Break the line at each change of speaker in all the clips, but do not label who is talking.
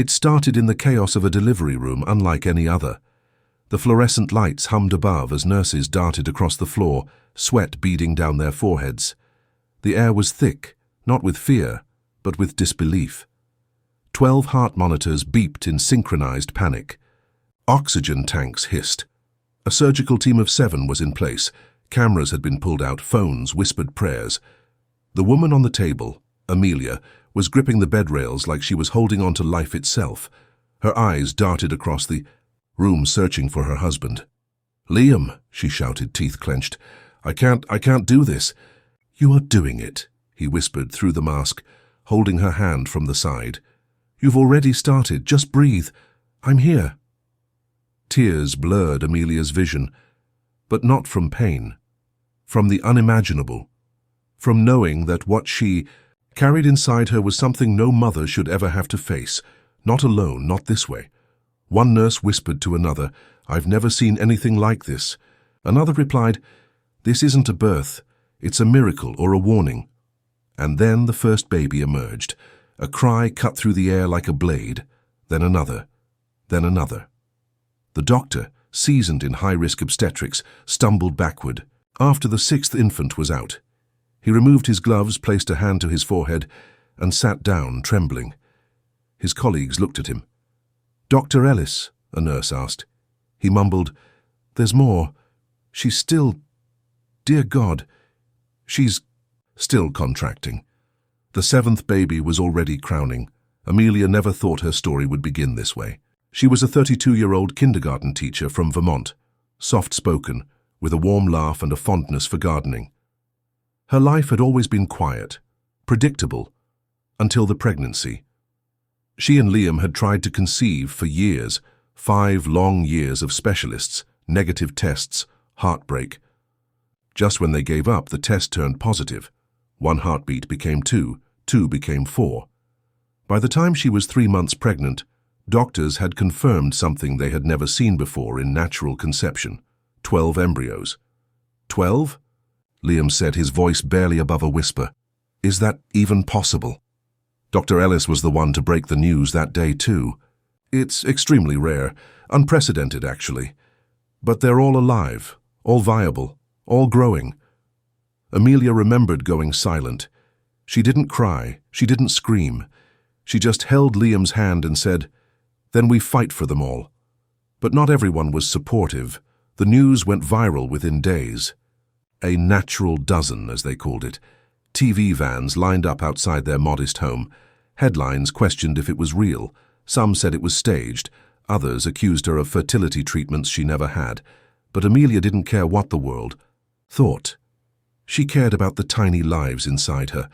It started in the chaos of a delivery room unlike any other. The fluorescent lights hummed above as nurses darted across the floor, sweat beading down their foreheads. The air was thick, not with fear, but with disbelief. 12 heart monitors beeped in synchronized panic. Oxygen tanks hissed. A surgical team of 7 was in place. Cameras had been pulled out, phones whispered prayers. The woman on the table, Amelia, was gripping the bed rails like she was holding on to life itself. Her eyes darted across the room, searching for her husband. "Liam," she shouted, teeth clenched. I can't do this." "You are doing it," he whispered through the mask, holding her hand from the side. "You've already started. Just breathe. I'm here." Tears blurred Amelia's vision, but not from pain, from the unimaginable, from knowing that what she carried inside her was something no mother should ever have to face, not alone, not this way. One nurse whispered to another, "I've never seen anything like this." Another replied, "This isn't a birth, it's a miracle or a warning." And then the first baby emerged. A cry cut through the air like a blade, then another, then another. The doctor, seasoned in high-risk obstetrics, stumbled backward. After the 6th infant was out, he removed his gloves, placed a hand to his forehead, and sat down, trembling. His colleagues looked at him. "Dr. Ellis?" a nurse asked. He mumbled, "There's more. She's still... Dear God, she's still contracting." The 7th baby was already crowning. Amelia never thought her story would begin this way. She was a 32-year-old kindergarten teacher from Vermont, soft-spoken, with a warm laugh and a fondness for gardening. Her life had always been quiet, predictable, until the pregnancy. She and Liam had tried to conceive for years, 5 long years of specialists, negative tests, heartbreak. Just when they gave up, the test turned positive. 1 heartbeat became 2, 2 became 4. By the time she was 3 months pregnant, doctors had confirmed something they had never seen before in natural conception: 12 embryos. 12? Liam said, his voice barely above a whisper. "Is that even possible?" Dr. Ellis was the one to break the news that day too. "It's extremely rare, unprecedented actually. But they're all alive, all viable, all growing." Amelia remembered going silent. She didn't cry, she didn't scream. She just held Liam's hand and said, "Then we fight for them all." But not everyone was supportive. The news went viral within days. A natural dozen, as they called it. TV vans lined up outside their modest home. Headlines questioned if it was real. Some said it was staged. Others accused her of fertility treatments she never had. But Amelia didn't care what the world thought. She cared about the tiny lives inside her,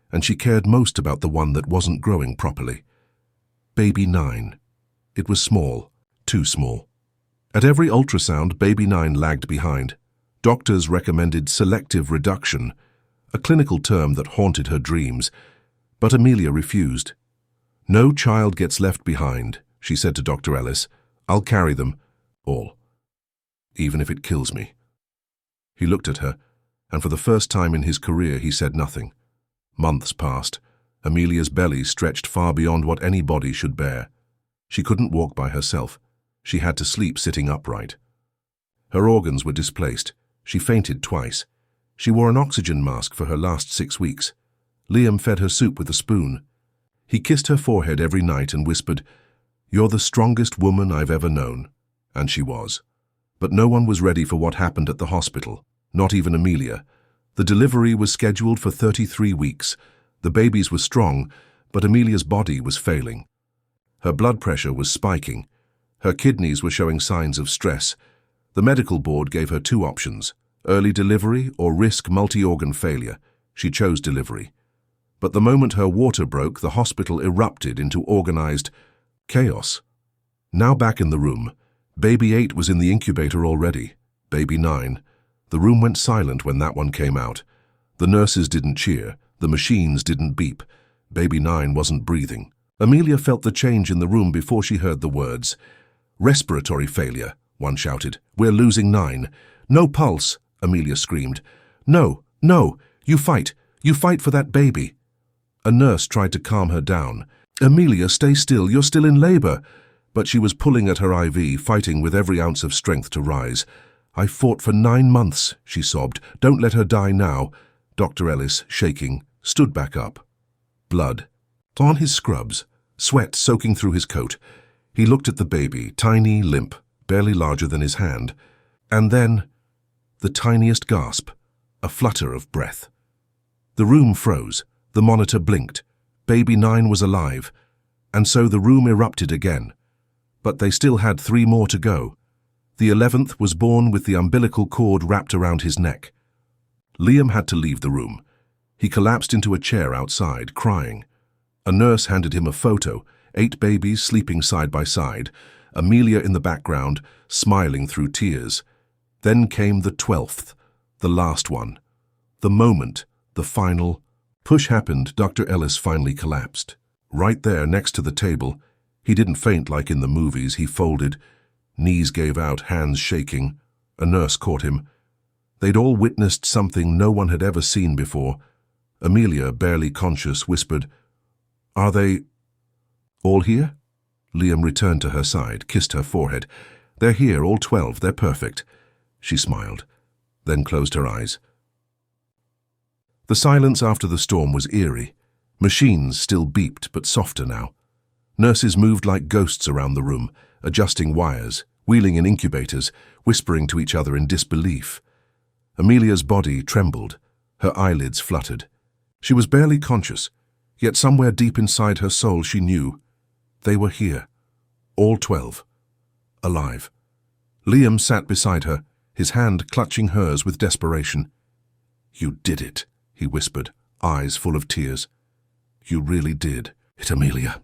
and she cared most about the one that wasn't growing properly. Baby 9. It was small, too small. At every ultrasound, baby 9 lagged behind. Doctors recommended selective reduction, a clinical term that haunted her dreams, but Amelia refused. "No child gets left behind," she said to Dr. Ellis. "I'll carry them, all, even if it kills me." He looked at her, and for the first time in his career he said nothing. Months passed. Amelia's belly stretched far beyond what any body should bear. She couldn't walk by herself. She had to sleep sitting upright. Her organs were displaced. She fainted twice. She wore an oxygen mask for her last 6 weeks. Liam fed her soup with a spoon. He kissed her forehead every night and whispered, "You're the strongest woman I've ever known." And she was. But no one was ready for what happened at the hospital, not even Amelia. The delivery was scheduled for 33 weeks. The babies were strong, but Amelia's body was failing. Her blood pressure was spiking. Her kidneys were showing signs of stress. The medical board gave her 2 options: early delivery or risk multi-organ failure. She chose delivery. But the moment her water broke, the hospital erupted into organized chaos. Now back in the room, baby 8 was in the incubator already. Baby 9. The room went silent when that one came out. The nurses didn't cheer. The machines didn't beep. Baby 9 wasn't breathing. Amelia felt the change in the room before she heard the words. "Respiratory failure," one shouted. "We're losing 9. No pulse," Amelia screamed. "No, no, you fight for that baby." A nurse tried to calm her down. "Amelia, stay still, you're still in labor." But she was pulling at her IV, fighting with every ounce of strength to rise. "I fought for 9 months," she sobbed. "Don't let her die now." Dr. Ellis, shaking, stood back up. Blood on his scrubs, sweat soaking through his coat. He looked at the baby, tiny, limp, barely larger than his hand. And then, the tiniest gasp, a flutter of breath. The room froze. The monitor blinked. Baby 9 was alive. And so the room erupted again. But they still had 3 more to go. The 11th was born with the umbilical cord wrapped around his neck. Liam had to leave the room. He collapsed into a chair outside, crying. A nurse handed him a photo, 8 babies sleeping side by side, Amelia in the background, smiling through tears. Then came the 12th, the last one. The moment, the final. Push happened. Dr. Ellis finally collapsed. Right there, next to the table. He didn't faint like in the movies. He folded. Knees gave out, hands shaking. A nurse caught him. They'd all witnessed something no one had ever seen before. Amelia, barely conscious, whispered, "Are they all here?" Liam returned to her side, kissed her forehead. "They're here, all 12. They're perfect." She smiled, then closed her eyes. The silence after the storm was eerie. Machines still beeped, but softer now. Nurses moved like ghosts around the room, adjusting wires, wheeling in incubators, whispering to each other in disbelief. Amelia's body trembled. Her eyelids fluttered. She was barely conscious, yet somewhere deep inside her soul she knew. They were here. All 12. Alive. Liam sat beside her, his hand clutching hers with desperation. "You did it," he whispered, eyes full of tears. "You really did it, Amelia."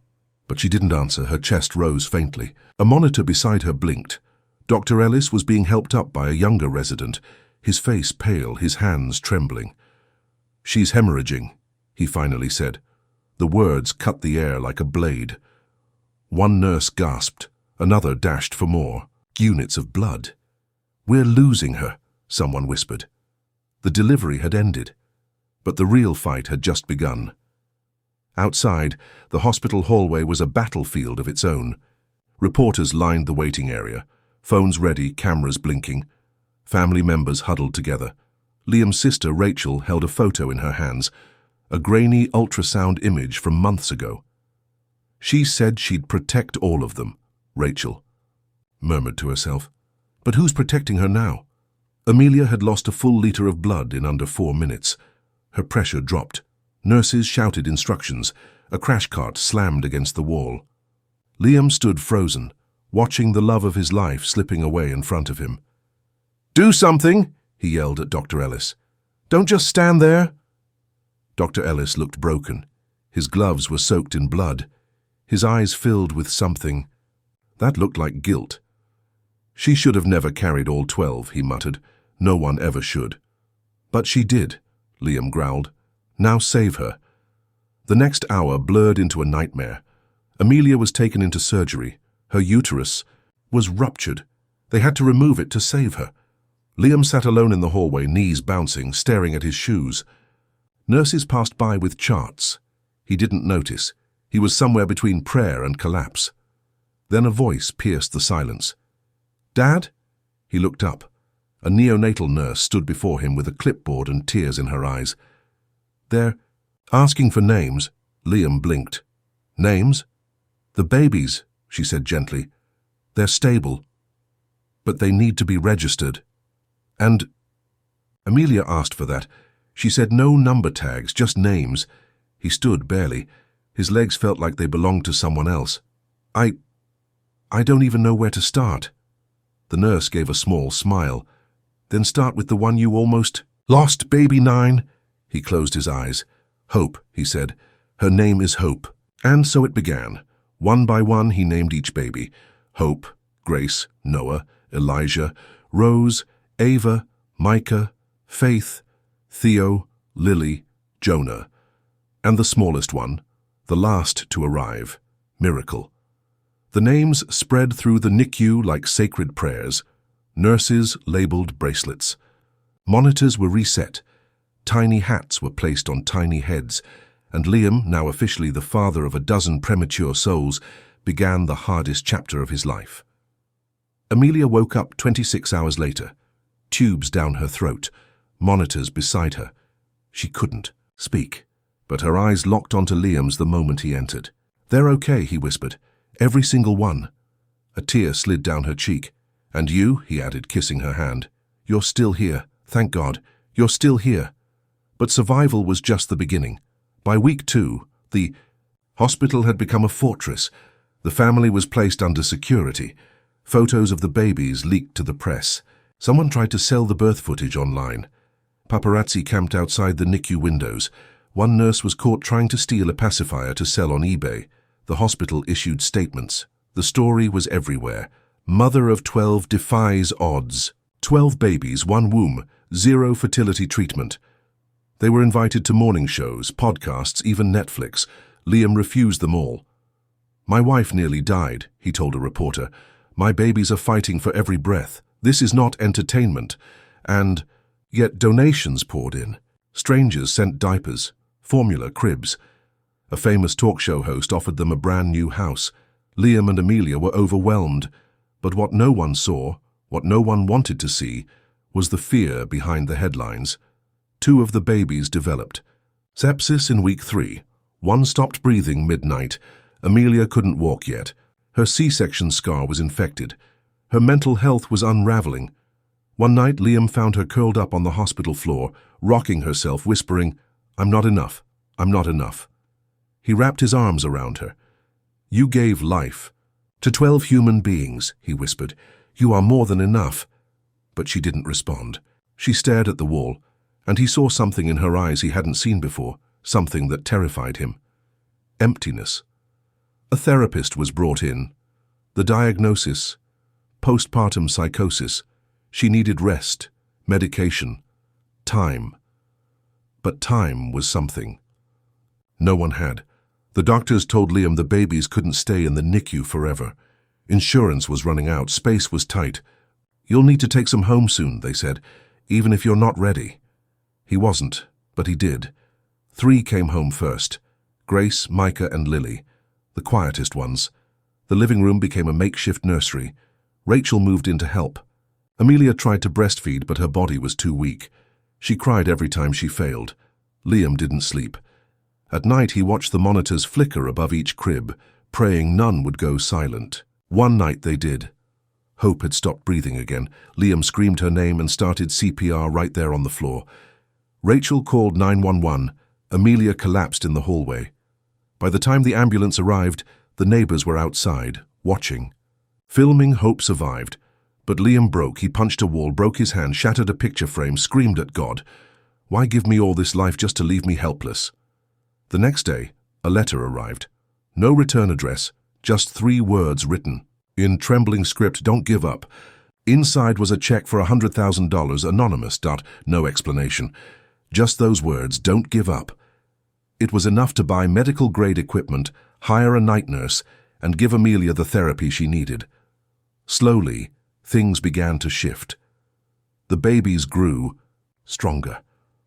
But she didn't answer. Her chest rose faintly. A monitor beside her blinked. Dr. Ellis was being helped up by a younger resident, his face pale, his hands trembling. "She's hemorrhaging," he finally said. The words cut the air like a blade. One nurse gasped. Another dashed for more. Units of blood. "We're losing her," someone whispered. The delivery had ended, but the real fight had just begun. Outside, the hospital hallway was a battlefield of its own. Reporters lined the waiting area, phones ready, cameras blinking. Family members huddled together. Liam's sister, Rachel, held a photo in her hands, a grainy ultrasound image from months ago. "She said she'd protect all of them," Rachel murmured to herself. But who's protecting her now? Amelia had lost a full liter of blood in under 4 minutes. Her pressure dropped. Nurses shouted instructions. A crash cart slammed against the wall. Liam stood frozen, watching the love of his life slipping away in front of him. "Do something!" he yelled at Dr. Ellis. "Don't just stand there!" Dr. Ellis looked broken. His gloves were soaked in blood. His eyes filled with something that looked like guilt. "She should have never carried all 12, he muttered. "No one ever should." "But she did," Liam growled. "Now save her." The next hour blurred into a nightmare. Amelia was taken into surgery. Her uterus was ruptured. They had to remove it to save her. Liam sat alone in the hallway, knees bouncing, staring at his shoes. Nurses passed by with charts. He didn't notice. He was somewhere between prayer and collapse. Then a voice pierced the silence. "Dad?" He looked up. A neonatal nurse stood before him with a clipboard and tears in her eyes. "They're asking for names." Liam blinked. "Names?" "The babies," she said gently. "They're stable, but they need to be registered." "And—" Amelia asked for that. She said no number tags, just names. He stood barely. His legs felt like they belonged to someone else. I don't even know where to start." The nurse gave a small smile. "Then start with the one you almost lost, baby 9. He closed his eyes. "Hope," he said. "Her name is Hope." And so it began. One by one he named each baby. Hope, Grace, Noah, Elijah, Rose, Ava, Micah, Faith, Theo, Lily, Jonah. And the smallest one, the last to arrive, Miracle. The names spread through the NICU like sacred prayers. Nurses labeled bracelets. Monitors were reset. Tiny hats were placed on tiny heads, and Liam, now officially the father of a dozen premature souls, began the hardest chapter of his life. Amelia woke up 26 hours later, tubes down her throat, monitors beside her. She couldn't speak, but her eyes locked onto Liam's the moment he entered. "They're okay," he whispered. "Every single one." A tear slid down her cheek. "And you," he added, kissing her hand. "You're still here. Thank God. You're still here." But survival was just the beginning. By week 2, the hospital had become a fortress. The family was placed under security. Photos of the babies leaked to the press. Someone tried to sell the birth footage online. Paparazzi camped outside the NICU windows. One nurse was caught trying to steal a pacifier to sell on eBay. The hospital issued statements. The story was everywhere. Mother of 12 defies odds. 12 babies, 1 womb, 0 fertility treatment. They were invited to morning shows, podcasts, even Netflix. Liam refused them all. "My wife nearly died," he told a reporter. "My babies are fighting for every breath. This is not entertainment." And yet donations poured in. Strangers sent diapers, formula, cribs. A famous talk show host offered them a brand new house. Liam and Amelia were overwhelmed. But what no one saw, what no one wanted to see, was the fear behind the headlines. 2 of the babies developed. Sepsis in week 3. 1 stopped breathing midnight. Amelia couldn't walk yet. Her C-section scar was infected. Her mental health was unraveling. One night, Liam found her curled up on the hospital floor, rocking herself, whispering, "I'm not enough. I'm not enough." He wrapped his arms around her. "You gave life to 12 human beings," he whispered. "You are more than enough." But she didn't respond. She stared at the wall, and he saw something in her eyes he hadn't seen before, something that terrified him. Emptiness. A therapist was brought in. The diagnosis: postpartum psychosis. She needed rest, medication, time. But time was something no one had. The doctors told Liam the babies couldn't stay in the NICU forever. Insurance was running out, space was tight. "You'll need to take some home soon," they said, "even if you're not ready." He wasn't, but he did. 3 came home first: Grace, Micah, and Lily, the quietest ones. The living room became a makeshift nursery. Rachel moved in to help. Amelia tried to breastfeed, but her body was too weak. She cried every time she failed. Liam didn't sleep. At night, he watched the monitors flicker above each crib, praying none would go silent. One night they did. Hope had stopped breathing again. Liam screamed her name and started CPR right there on the floor. Rachel called 911. Amelia collapsed in the hallway. By the time the ambulance arrived, the neighbors were outside, watching. Filming Hope survived. But Liam broke. He punched a wall, broke his hand, shattered a picture frame, screamed at God. Why give me all this life just to leave me helpless? The next day, a letter arrived. No return address, just 3 words written. In trembling script, "Don't give up." Inside was a check for $100,000, anonymous. No explanation. Just those words, "Don't give up." It was enough to buy medical-grade equipment, hire a night nurse, and give Amelia the therapy she needed. Slowly, things began to shift. The babies grew stronger.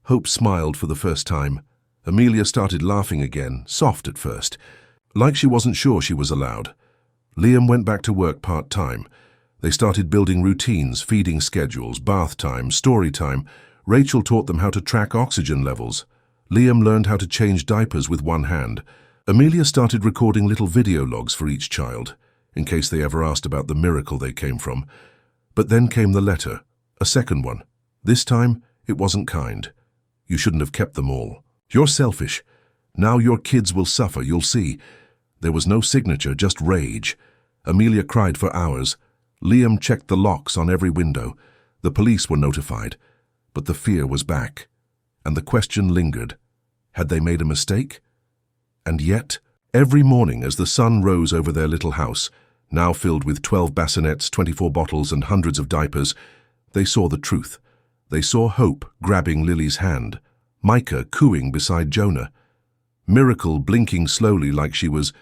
Hope smiled for the first time. Amelia started laughing again, soft at first, like she wasn't sure she was allowed. Liam went back to work part-time. They started building routines, feeding schedules, bath time, story time. Rachel taught them how to track oxygen levels. Liam learned how to change diapers with one hand. Amelia started recording little video logs for each child, in case they ever asked about the miracle they came from. But then came the letter, a second one. This time, it wasn't kind. "You shouldn't have kept them all. You're selfish. Now your kids will suffer, you'll see." There was no signature, just rage. Amelia cried for hours. Liam checked the locks on every window. The police were notified. But the fear was back. And the question lingered. Had they made a mistake? And yet, every morning as the sun rose over their little house, now filled with 12 bassinets, 24 bottles, and hundreds of diapers, they saw the truth. They saw Hope grabbing Lily's hand, Micah cooing beside Jonah, Miracle blinking slowly like she was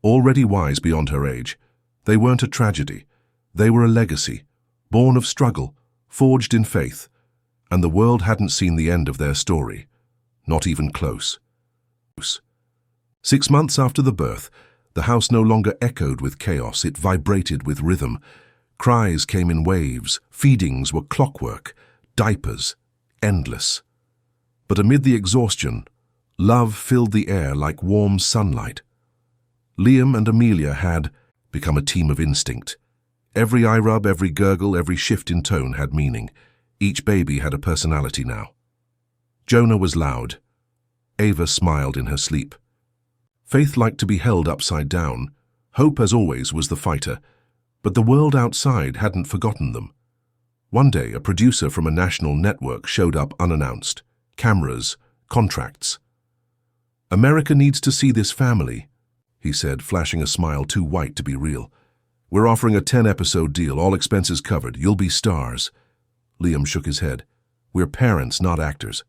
already wise beyond her age. They weren't a tragedy. They were a legacy, born of struggle, forged in faith. And the world hadn't seen the end of their story, not even close. 6 months after the birth, the house no longer echoed with chaos, it vibrated with rhythm. Cries came in waves, feedings were clockwork, diapers endless. But amid the exhaustion, love filled the air like warm sunlight. Liam and Amelia had become a team of instinct. Every eye rub, every gurgle, every shift in tone had meaning. Each baby had a personality now. Jonah was loud. Ava smiled in her sleep. Faith liked to be held upside down. Hope, as always, was the fighter. But the world outside hadn't forgotten them. One day, a producer from a national network showed up unannounced. Cameras, contracts. "America needs to see this family," he said, flashing a smile too white to be real. "We're offering a 10-episode deal, all expenses covered. You'll be stars." Liam shook his head. "We're parents, not actors."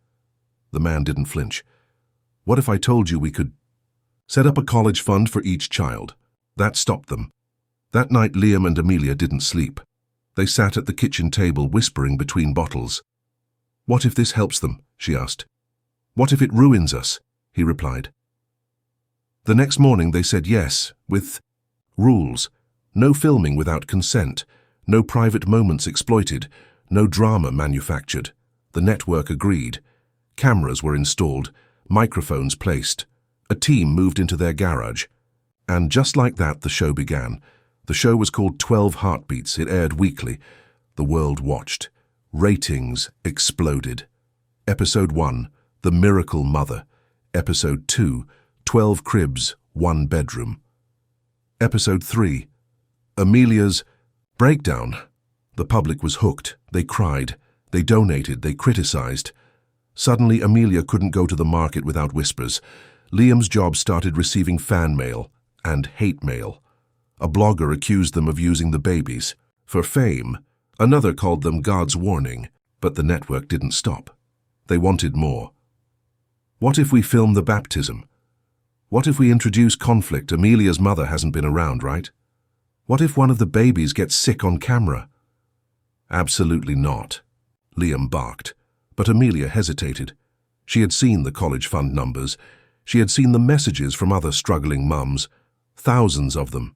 The man didn't flinch. "What if I told you we could set up a college fund for each child?" That stopped them. That night, Liam and Amelia didn't sleep. They sat at the kitchen table, whispering between bottles. "What if this helps them?" she asked. "What if it ruins us?" he replied. The next morning they said yes, with rules. No filming without consent, no private moments exploited, no drama manufactured. The network agreed. Cameras were installed, microphones placed. A team moved into their garage. And just like that, the show began. The show was called 12 Heartbeats. It aired weekly. The world watched. Ratings exploded. Episode 1, The Miracle Mother. Episode 2, 12 Cribs, 1 Bedroom. Episode 3, Amelia's Breakdown. The public was hooked. They cried. They donated. They criticized. Suddenly, Amelia couldn't go to the market without whispers. Liam's job started receiving fan mail and hate mail. A blogger accused them of using the babies for fame. Another called them God's warning. But the network didn't stop. They wanted more. What if we film the baptism? What if we introduce conflict? Amelia's mother hasn't been around, right? What if one of the babies gets sick on camera? Absolutely not, Liam barked. But Amelia hesitated. She had seen the college fund numbers. She had seen the messages from other struggling mums, thousands of them.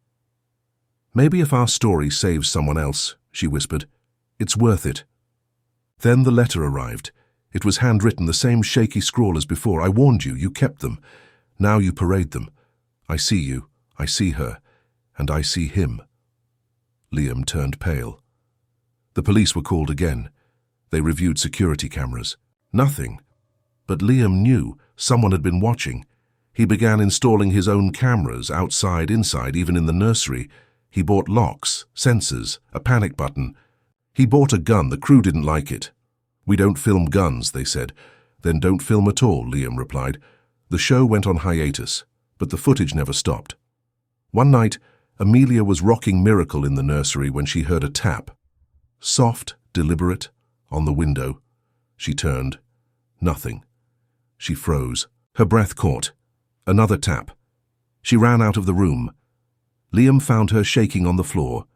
"Maybe if our story saves someone else," she whispered, "it's worth it." Then the letter arrived. It was handwritten, the same shaky scrawl as before. "I warned you, you kept them. Now you parade them. I see you, I see her, and I see him." Liam turned pale. The police were called again. They reviewed security cameras. Nothing. But Liam knew someone had been watching. He began installing his own cameras, outside, inside, even in the nursery. He bought locks, sensors, a panic button. He bought a gun. The crew didn't like it. "We don't film guns," they said. "Then don't film at all," Liam replied. The show went on hiatus, but the footage never stopped. One night, Amelia was rocking Miracle in the nursery when she heard a tap. Soft, deliberate, on the window. She turned. Nothing. She froze. Her breath caught. Another tap. She ran out of the room. Liam found her shaking on the floor.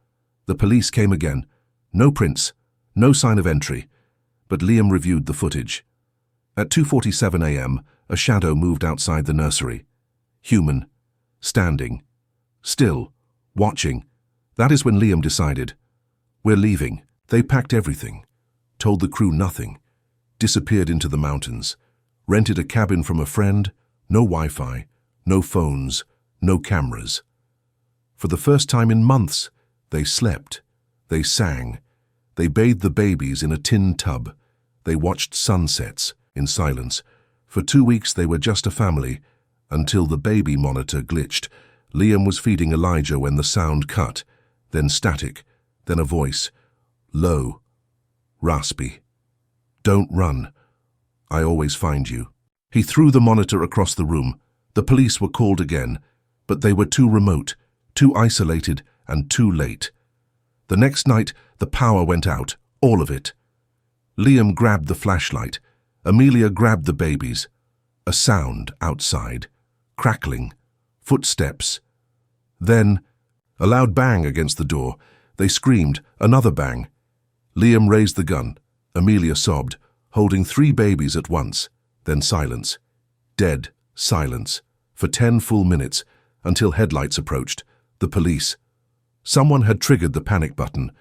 The police came again. No prints, no sign of entry. But Liam reviewed the footage. At 2:47 a.m., a shadow moved outside the nursery. Human. Standing. Still. Watching. That is when Liam decided. We're leaving. They packed everything. Told the crew nothing. Disappeared into the mountains. Rented a cabin from a friend. No Wi-Fi. No phones. No cameras. For the first time in months, they slept. They sang. They bathed the babies in a tin tub. They watched sunsets in silence. For 2 weeks they were just a family, until the baby monitor glitched. Liam was feeding Elijah when the sound cut, then static, then a voice. Low. Raspy. "Don't run. I always find you." He threw the monitor across the room. The police were called again, but they were too remote, too isolated, and too late. The next night, the power went out, all of it. Liam grabbed the flashlight. Amelia grabbed the babies. A sound outside. Crackling. Footsteps. Then, a loud bang against the door. They screamed. Another bang. Liam raised the gun. Amelia sobbed, holding 3 babies at once. Then silence. Dead Silence. For 10 full minutes, until headlights approached. The police. Someone had triggered the panic button.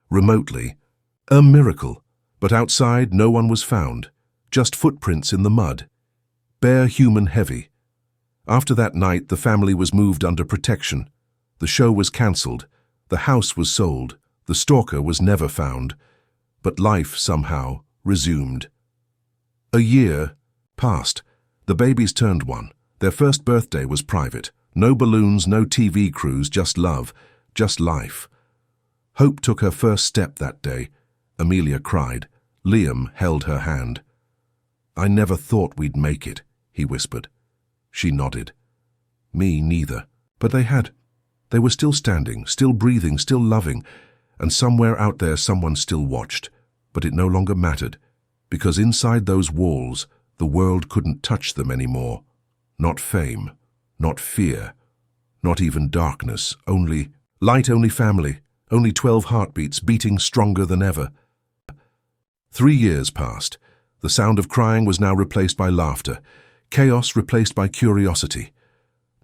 Remotely. A miracle. But outside, no one was found. Just footprints in the mud. Bare human heavy. After that night, the family was moved under protection. The show was cancelled. The house was sold. The stalker was never found. But life, somehow, resumed. A year passed. The babies turned 1. Their first birthday was private. No balloons, no TV crews, just love, just life. Hope took her first step that day. Amelia cried. Liam held her hand. "I never thought we'd make it," he whispered. She nodded. Me neither. But they had. They were still standing, still breathing, still loving, and somewhere out there someone still watched. But it no longer mattered, because inside those walls, the world couldn't touch them anymore. Not fame, not fear, not even darkness, only light, only family, only 12 heartbeats beating stronger than ever. 3 years passed. The sound of crying was now replaced by laughter, chaos replaced by curiosity.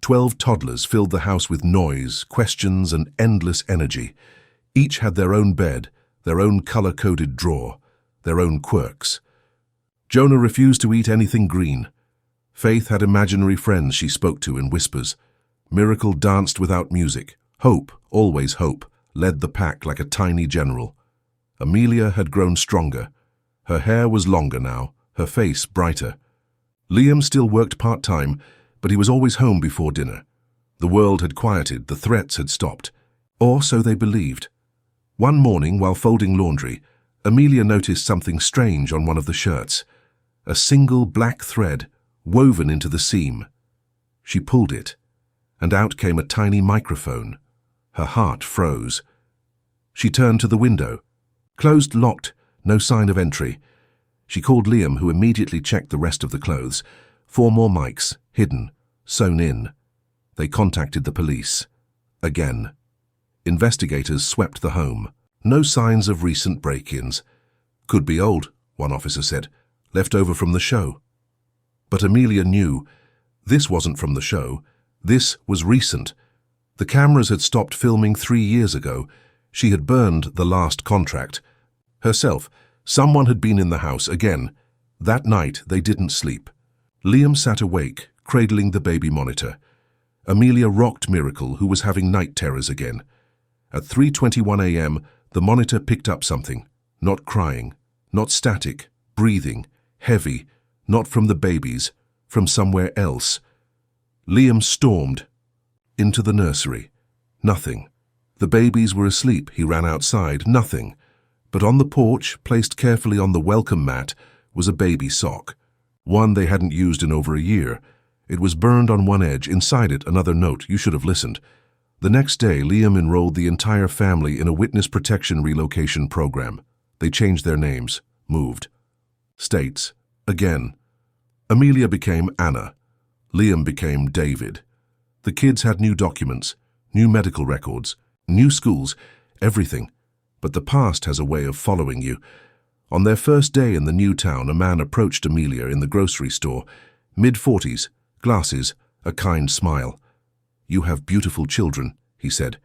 12 toddlers filled the house with noise, questions, and endless energy. Each had their own bed, their own color-coded drawer, their own quirks. Jonah refused to eat anything green. Faith had imaginary friends she spoke to in whispers. Miracle danced without music. Hope, always hope, led the pack like a tiny general. Amelia had grown stronger. Her hair was longer now, her face brighter. Liam still worked part-time, but he was always home before dinner. The world had quieted, the threats had stopped. Or so they believed. One morning, while folding laundry, Amelia noticed something strange on one of the shirts. A single black thread, woven into the seam. She pulled it, and out came a tiny microphone. Her heart froze. She turned to the window. Closed, locked, no sign of entry. She called Liam, who immediately checked the rest of the clothes. 4 more mics, hidden, sewn in. They contacted the police. Again. Investigators swept the home. No signs of recent break-ins. "Could be old," one officer said. "Left over from the show." But Amelia knew. This wasn't from the show. This was recent. The cameras had stopped filming 3 years ago. She had burned the last contract. Herself, someone had been in the house again. That night they didn't sleep. Liam sat awake, cradling the baby monitor. Amelia rocked Miracle, who was having night terrors again. At 3:21 a.m., the monitor picked up something. Not crying, not static, breathing, heavy, not from the babies, from somewhere else. Liam stormed into the nursery. Nothing. The babies were asleep. He ran outside. Nothing. But on the porch, placed carefully on the welcome mat, was a baby sock. One they hadn't used in over a year. It was burned on one edge. Inside it, another note. "You should have listened." The next day, Liam enrolled the entire family in a witness protection relocation program. They changed their names, moved. States. Again. Amelia became Anna. Liam became David. The kids had new documents, new medical records, new schools, everything. But the past has a way of following you. On their first day in the new town, a man approached Amelia in the grocery store. Mid-40s, glasses, a kind smile. "You have beautiful children," he said.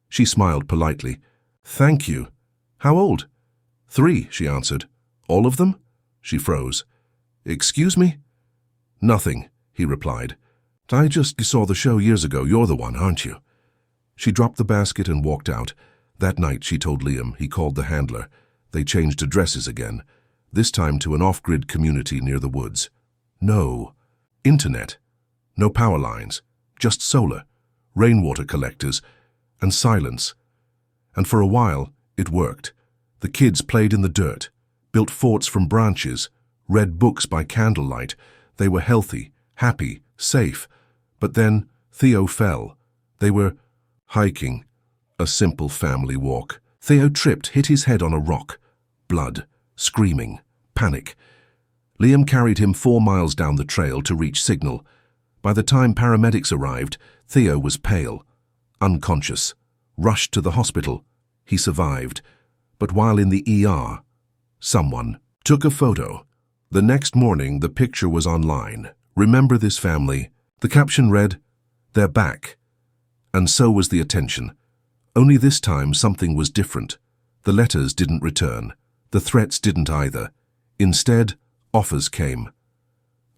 She smiled politely. "Thank you. How old?" 3, she answered. "All of them?" She froze. "Excuse me?" "Nothing," he replied. "I just saw the show years ago. You're the one, aren't you?" She dropped the basket and walked out. That night, she told Liam. He called the handler. They changed addresses again, this time to an off-grid community near the woods. No internet, no power lines, just solar, rainwater collectors, and silence. And for a while, it worked. The kids played in the dirt, built forts from branches, read books by candlelight. They were healthy, happy, safe. But then Theo fell. They were hiking, a simple family walk. Theo tripped, hit his head on a rock. Blood, screaming, panic. Liam carried him 4 miles down the trail to reach Signal. By the time paramedics arrived, Theo was pale, unconscious, rushed to the hospital. He survived. But while in the ER, someone took a photo. The next morning, the picture was online, Remember this family. The caption read, "They're back." And so was the attention. Only this time something was different. The letters didn't return. The threats didn't either. Instead, offers came.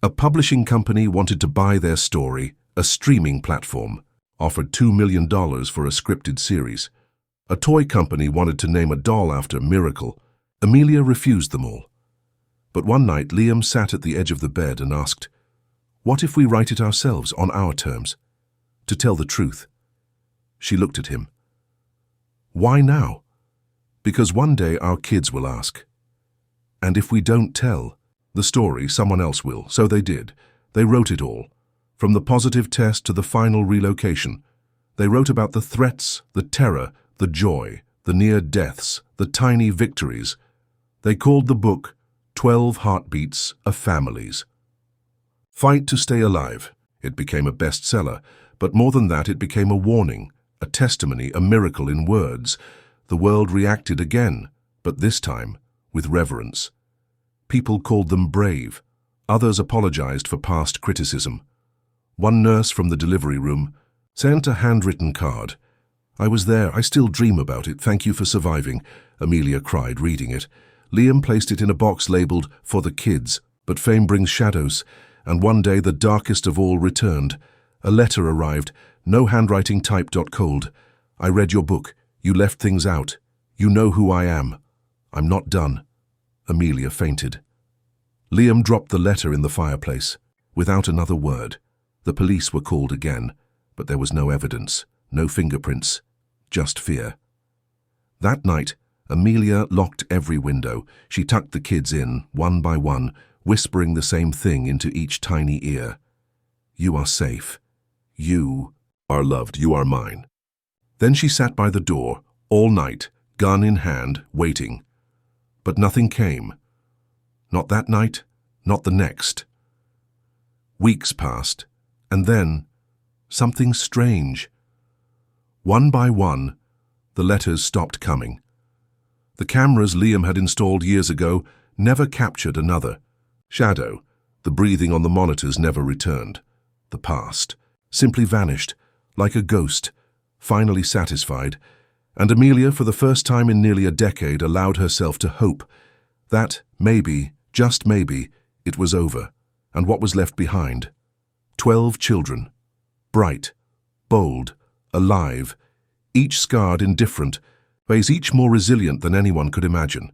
A publishing company wanted to buy their story. A streaming platform offered $2 million for a scripted series. A toy company wanted to name a doll after Miracle. Amelia refused them all. But one night, Liam sat at the edge of the bed and asked, "What if we write it ourselves on our terms? To tell the truth." She looked at him. "Why now?" "Because one day our kids will ask. And if we don't tell the story, someone else will." So they did. They wrote it all. From the positive test to the final relocation. They wrote about the threats, the terror, the joy, the near deaths, the tiny victories. They called the book 12 Heartbeats of Families. Fight to Stay Alive. It became a bestseller, but more than that, it became a warning, a testimony, a miracle in words. The world reacted again, but this time with reverence. People called them brave. Others apologized for past criticism. One nurse from the delivery room sent a handwritten card. "I was there. I still dream about it. Thank you for surviving," Amelia cried, reading it. Liam placed it in a box labeled "For the Kids." But fame brings shadows, and one day the darkest of all returned. A letter arrived, no handwriting typed. "Cold. I read your book. You left things out. You know who I am. I'm not done." Amelia fainted. Liam dropped the letter in the fireplace. Without another word. The police were called again, but there was no evidence, no fingerprints, just fear. That night, Amelia locked every window. She tucked the kids in, one by one, whispering the same thing into each tiny ear. "You are safe. You are loved. You are mine." Then she sat by the door, all night, gun in hand, waiting. But nothing came. Not that night, not the next. Weeks passed, and then something strange. One by one, the letters stopped coming. The cameras Liam had installed years ago never captured another. Shadow, the breathing on the monitors never returned. The past simply vanished, like a ghost, finally satisfied, and Amelia, for the first time in nearly a decade, allowed herself to hope that maybe, just maybe, it was over, and what was left behind? 12 children, bright, bold, alive, each scarred in different ways, each more resilient than anyone could imagine.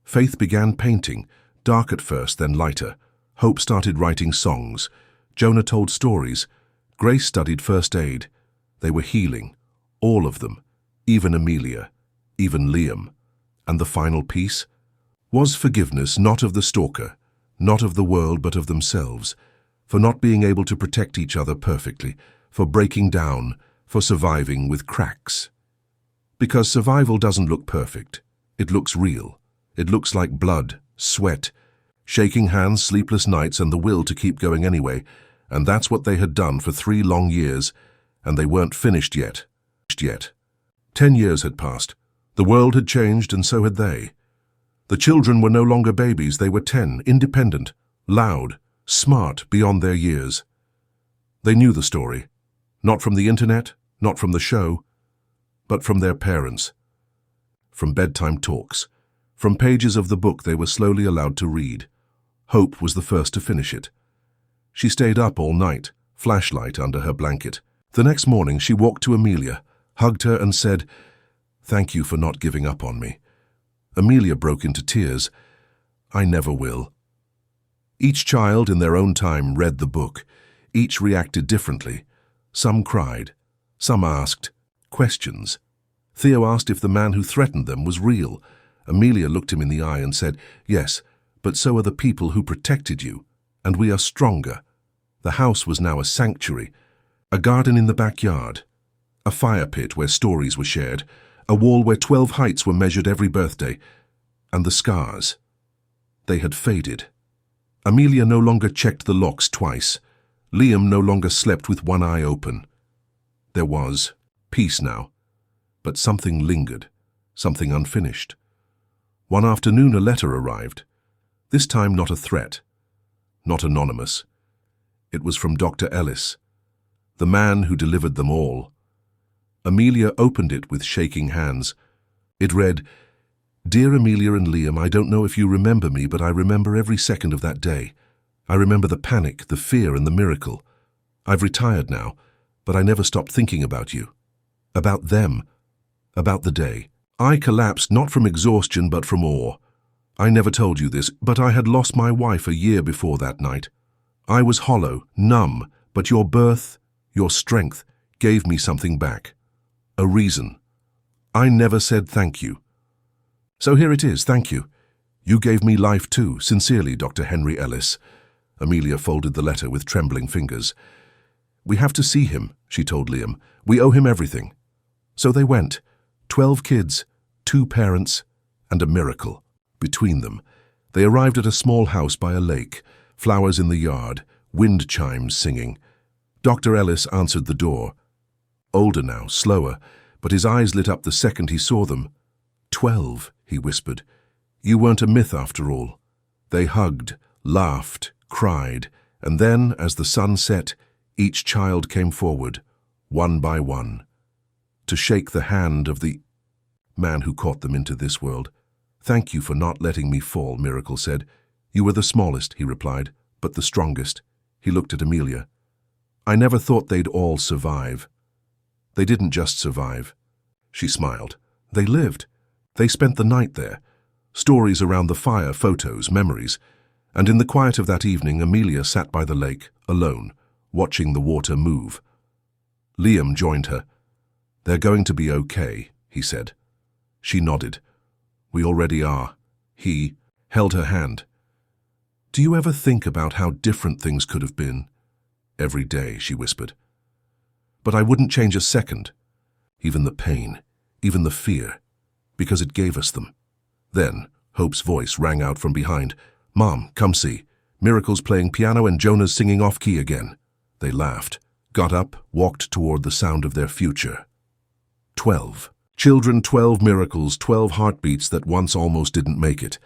Faith began painting, dark at first, then lighter. Hope started writing songs. Jonah told stories. Grace studied first aid. They were healing, all of them, even Amelia, even Liam. And the final piece was forgiveness, not of the stalker, not of the world, but of themselves, for not being able to protect each other perfectly, for breaking down, for surviving with cracks. Because survival doesn't look perfect. It looks real. It looks like blood, sweat, shaking hands, sleepless nights, and the will to keep going anyway. And that's what they had done for 3 long years, and they weren't finished yet. 10 years had passed. The world had changed, and so had they. The children were no longer babies. They were 10, independent, loud, smart beyond their years. They knew the story, not from the internet, not from the show, but from their parents, from bedtime talks, from pages of the book they were slowly allowed to read. Hope was the first to finish it. She stayed up all night, flashlight under her blanket. The next morning she walked to Amelia, hugged her and said, "Thank you for not giving up on me." Amelia broke into tears. "I never will." Each child in their own time read the book. Each reacted differently. Some cried. Some asked questions. Theo asked if the man who threatened them was real. Amelia looked him in the eye and said, "Yes, but so are the people who protected you, and we are stronger." The house was now a sanctuary, a garden in the backyard, a fire pit where stories were shared, a wall where 12 heights were measured every birthday, and the scars. They had faded. Amelia no longer checked the locks twice. Liam no longer slept with one eye open. There was peace now, but something lingered, something unfinished. One afternoon a letter arrived, this time not a threat, not anonymous. It was from Dr. Ellis, the man who delivered them all. Amelia opened it with shaking hands. It read, "Dear Amelia and Liam, I don't know if you remember me, but I remember every second of that day. I remember the panic, the fear, and the miracle. I've retired now, but I never stopped thinking about you. About them. About the day. I collapsed not from exhaustion but from awe. I never told you this, but I had lost my wife a year before that night. I was hollow, numb, but your birth, your strength, gave me something back. A reason. I never said thank you. So here it is, thank you. You gave me life too, sincerely, Dr. Henry Ellis." Amelia folded the letter with trembling fingers. "We have to see him," she told Liam. "We owe him everything." So they went. 12 kids, 2 parents, and a miracle. Between them, they arrived at a small house by a lake, flowers in the yard, wind chimes singing. Dr. Ellis answered the door. Older now, slower, but his eyes lit up the second he saw them. 12, he whispered. "You weren't a myth after all." They hugged, laughed, cried, and then, as the sun set, each child came forward, one by one, to shake the hand of the man who caught them into this world. "Thank you for not letting me fall," Miracle said. "You were the smallest," he replied, "but the strongest." He looked at Amelia. "I never thought they'd all survive." "They didn't just survive." She smiled. "They lived. They spent the night there. Stories around the fire, photos, memories. And in the quiet of that evening, Amelia sat by the lake, alone, watching the water move. Liam joined her. "They're going to be okay," he said. She nodded. "We already are." He held her hand. "Do you ever think about how different things could have been?" "Every day," she whispered. "But I wouldn't change a second. Even the pain, even the fear, because it gave us them." Then Hope's voice rang out from behind. "Mom, come see. Miracle's playing piano and Jonah's singing off-key again." They laughed, got up, walked toward the sound of their future. 12. Children, 12 miracles, 12 heartbeats that once almost didn't make it.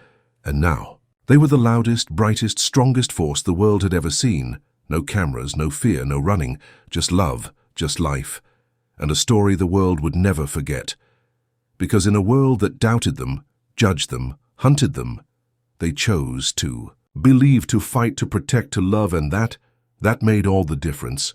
And now, they were the loudest, brightest, strongest force the world had ever seen. No cameras, no fear, no running, just love, just life. And a story the world would never forget. Because in a world that doubted them, judged them, hunted them, they chose to believe, to fight, to protect, to love, and that made all the difference.